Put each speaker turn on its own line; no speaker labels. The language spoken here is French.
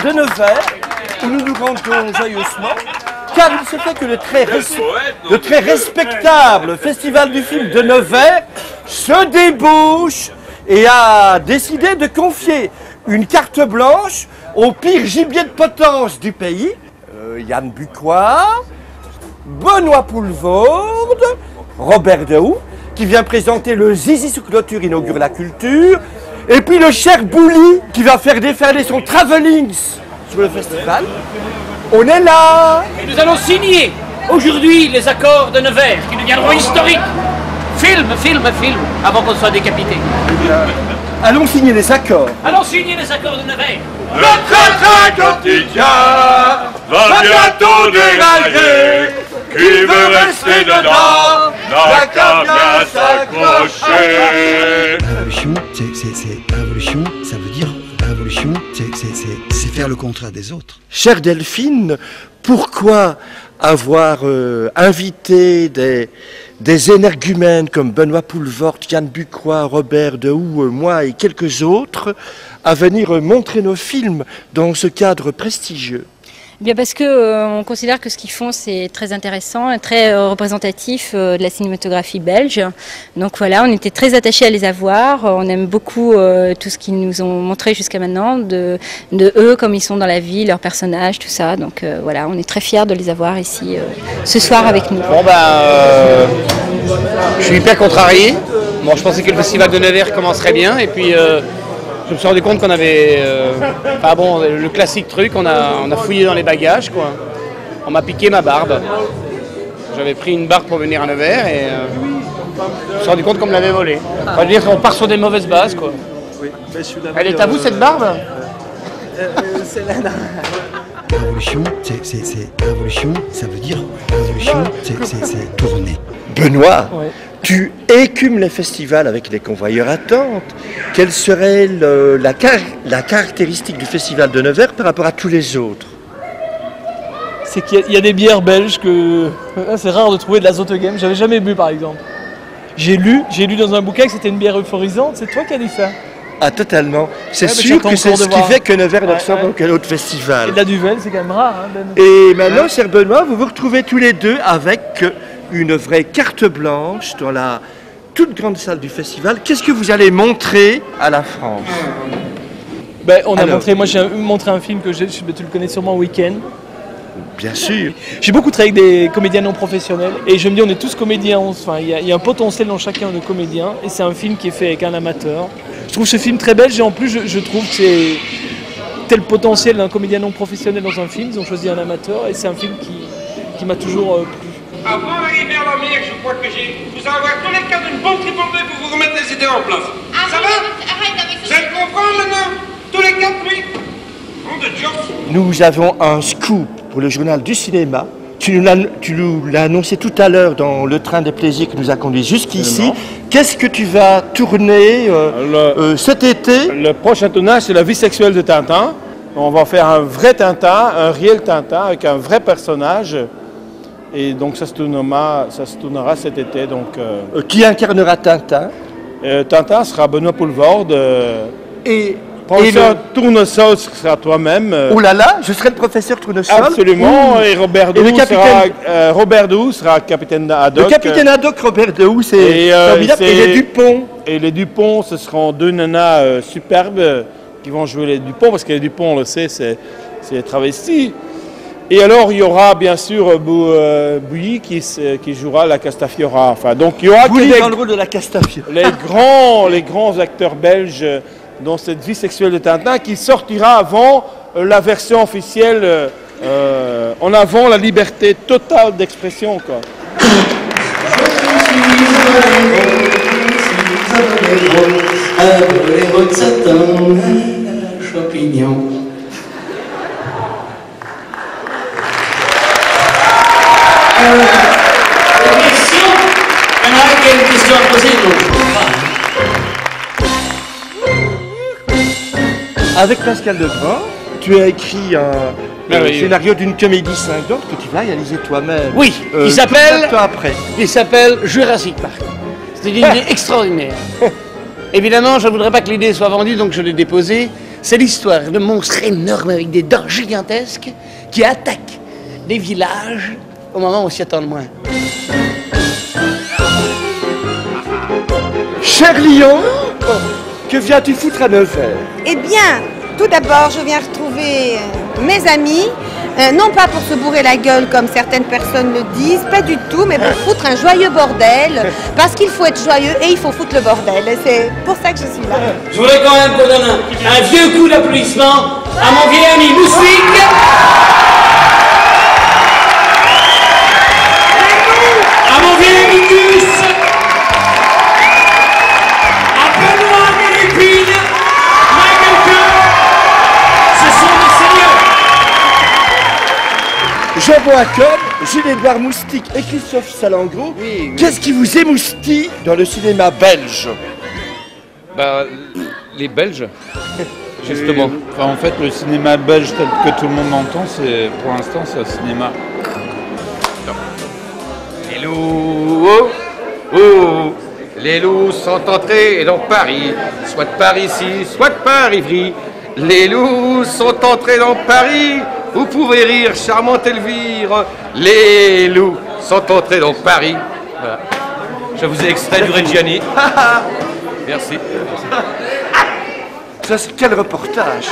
de Nevers, où nous nous rendons joyeusement, car il se fait que le très respectable Festival du film de Nevers se débouche et a décidé de confier une carte blanche au pire gibier de potence du pays, Yann Bucoir, Benoît Poulvorde, Robert Dehoux, qui vient présenter le Zizi sous clôture inaugure la culture, et puis le cher Bouli, qui va faire déferler son Travelings sur le festival. On est là!
Et nous allons signer aujourd'hui les accords de Nevers, qui deviendront historiques. Film, avant qu'on soit décapité.
Allons signer les accords.
Allons signer les accords de Nevers.
Le train quotidien va bientôt dérailler. Qui veut rester dedans n'a qu'à bien s'accrocher.
La révolution, ça veut dire la révolution, c'est faire le contraire des autres.
Chère Delphine, pourquoi avoir invité des énergumènes comme Benoît Poulvorde, Yann Bucoir, Robert Dehoux, moi et quelques autres à venir montrer nos films dans ce cadre prestigieux?
Bien parce que on considère que ce qu'ils font c'est très intéressant et très représentatif de la cinématographie belge. Donc voilà, on était très attachés à les avoir. On aime beaucoup tout ce qu'ils nous ont montré jusqu'à maintenant, de eux, comme ils sont dans la vie, leurs personnages, tout ça. Donc voilà, on est très fiers de les avoir ici ce soir avec nous.
Bon je suis hyper contrarié. Bon, je pensais que le festival de Nevers commencerait bien et puis je me suis rendu compte qu'on avait, le classique truc, on a fouillé dans les bagages, quoi. On m'a piqué ma barbe. J'avais pris une barbe pour venir à Nevers et je me suis rendu compte qu'on me l'avait volée. On va dire qu'on part sur des mauvaises bases, quoi.
Oui,
elle est à vous cette barbe?
C'est la
La révolution, révolution, ça veut dire révolution, c'est tourner.
Benoît, tu écumes les festivals avec les convoyeurs à tente. Quelle serait la caractéristique du festival de Nevers par rapport à tous les autres?
C'est qu'il y a des bières belges que c'est rare de trouver de la Zottegem. J'avais jamais bu par exemple. J'ai lu dans un bouquin que c'était une bière euphorisante. C'est toi qui as dit ça?
Ah, totalement. C'est sûr que c'est ce qui fait que Nevers ne ressemble à aucun autre festival.
Et de la Duvel, c'est quand même rare. Hein, Ben.
Et maintenant, cher Benoît, vous vous retrouvez tous les deux avec une vraie carte blanche dans la toute grande salle du festival. Qu'est-ce que vous allez montrer à la France?
On a montré, moi j'ai montré un film que tu le connais sûrement, Week-end.
Bien sûr.
J'ai beaucoup travaillé avec des comédiens non professionnels et je me dis on est tous comédiens, il y a un potentiel dans chacun de comédiens et c'est un film qui est fait avec un amateur. Je trouve ce film très belge et en plus je trouve que c'est tel potentiel d'un comédien non professionnel dans un film, ils ont choisi un amateur et c'est un film qui m'a toujours plu.
Avant d'arriver à la mer, je crois que vous allez avoir tous les cas d'une bonne tripotée pour vous remettre les idées en place. Ça va? Vous allez comprendre maintenant? Tous les quatre, oui.
Nous avons un scoop pour le journal du cinéma. Tu nous l'as annoncé tout à l'heure dans le train des plaisirs qui nous a conduits jusqu'ici. Qu'est-ce que tu vas tourner cet été?
Le prochain tournage, c'est la vie sexuelle de Tintin. On va faire un vrai Tintin, un réel Tintin avec un vrai personnage. Et donc ça se tournera cet été. Donc,
qui incarnera Tintin?
Tintin sera Benoît Poulvorde.
Et
professeur Tournesol sera toi-même.
Oh là là, je serai le professeur Tournesol.
Absolument. Et Robert Dehoux sera capitaine Haddock.
Le capitaine Haddock, Robert Dehoux, c'est formidable. Et les Dupont.
Et les Dupont, ce seront deux nanas superbes qui vont jouer les Dupont, parce que les Dupont, on le sait, c'est les travestis. Et alors, il y aura bien sûr Bouilly qui jouera la Castafiore. Enfin, donc, il y aura
Bouilly dans le rôle de la Castafiore.
Les grands acteurs belges dans cette vie sexuelle de Tintin qui sortira avant la version officielle, en avant la liberté totale d'expression, quoi.
Avec Pascal Legrand, tu as écrit un scénario d'une comédie cinglante que tu vas réaliser toi-même.
Oui,
il
s'appelle Jurassic Park. C'est une idée extraordinaire. Évidemment, je ne voudrais pas que l'idée soit vendue, donc je l'ai déposée. C'est l'histoire de monstres énormes avec des dents gigantesques qui attaquent des villages au moment où on s'y attend le moins.
Cher Lyon, que viens-tu foutre à Nevers?
Eh bien, tout d'abord, je viens retrouver mes amis, non pas pour se bourrer la gueule comme certaines personnes le disent, pas du tout, mais pour foutre un joyeux bordel, parce qu'il faut être joyeux et il faut foutre le bordel. Et c'est pour ça que je suis là.
Je voudrais quand même qu'on donne un vieux coup d'applaudissement à mon vieil ami Moustique. À mon vieil ami Gus. À Benoît Mélépine. Michael Coeur. Ce sont des seigneurs.
Jean Boacom, Gilles-Édouard Moustique et Christophe Salengro, qu'est-ce qui vous émoustille dans le cinéma belge?
Bah, les Belges, justement.
Enfin, en fait, le cinéma belge tel que tout le monde l'entend, c'est pour l'instant, c'est un cinéma.
Les loups, oh, oh, les loups sont entrés dans Paris, soit par ici, soit par Ivry. Les loups sont entrés dans Paris, vous pouvez rire, charmante Elvire. Les loups sont entrés dans Paris. Voilà. Je vous ai extrait du Reggiani. Merci.
Ça, c'est quel reportage?